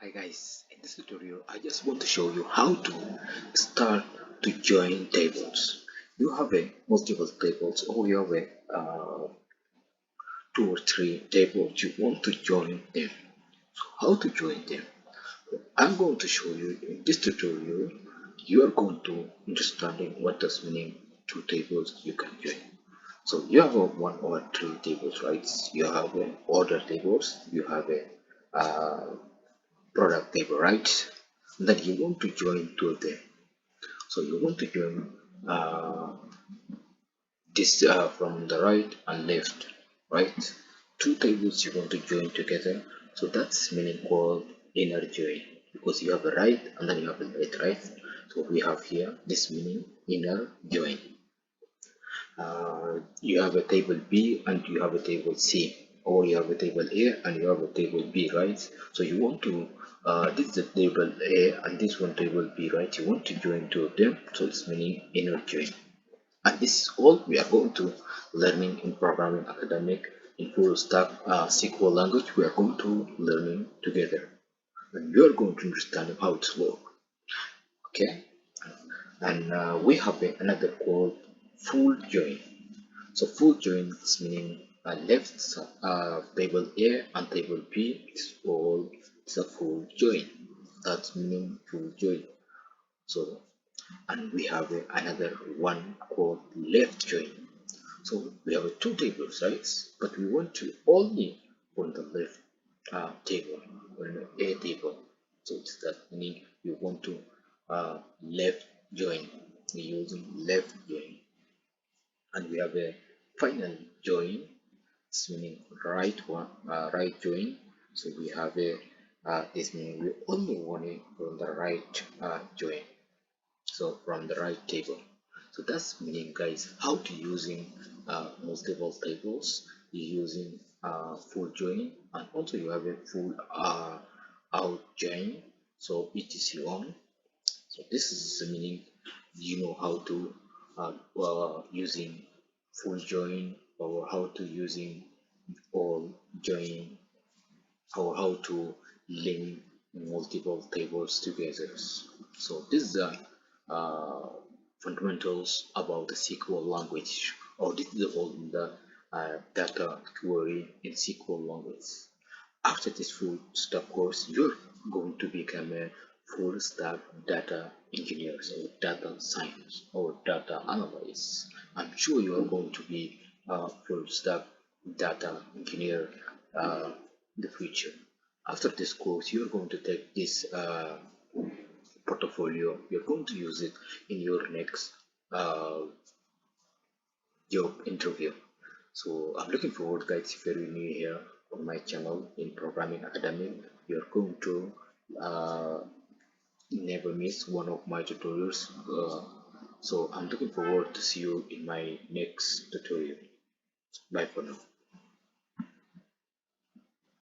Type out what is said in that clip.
Hi guys, in this tutorial I just want to show you how to start to join tables. You have a multiple tables or you have a two or three tables you want to join them. So how to join them? I'm going to show you in this tutorial. You are going to understanding what does meaning two tables you can join. So you have a one or three tables, right? You have a order tables, you have a product table, right? Then you want to join two of them. So you want to join uh, this from the right and left, right? Two tables you want to join together. So that's meaning called inner join because you have a right and then you have a left, right? So we have here this meaning inner join. You have a table B and you have a table C, or you have a table A and you have a table B, right? So you want to this is the table A and this one table B, right? You want to join two of them, so it's meaning inner join. And this is all we are going to learning in programming academic in full stack SQL language. We are going to learning together, and you are going to understand how it's work. Okay, and we have another called full join. So full join is meaning left table A and table B is all it's a full join. That's meaning full join. So and we have another one called left join. So we have two tables, right? But we want to only on the left table, on A table. So it's that meaning we want to left join. We're using left join, and we have a final join, it's meaning right one, right join. So we have a this meaning we only want it from the right join. So from the right table. So that's meaning, guys, how to using multiple tables. You're using full join, and also you have a full out join. So etc on. So this is the meaning. You know how to using full join, or how to using all join, or how to link multiple tables together. So this is the uh, fundamentals about the SQL language, or this is all the data query in SQL language. After this full stack course, you're going to become a full stack data engineer, or data science, or data analyst. I'm sure you are going to be a full stack data engineer in the future. After this course, you're going to take this portfolio. You're going to use it in your next uh, job interview. So I'm looking forward, guys. If you're new here on my channel in Programming Academy, you're going to uh, never miss one of my tutorials. So I'm looking forward to see you in my next tutorial. Bye for now.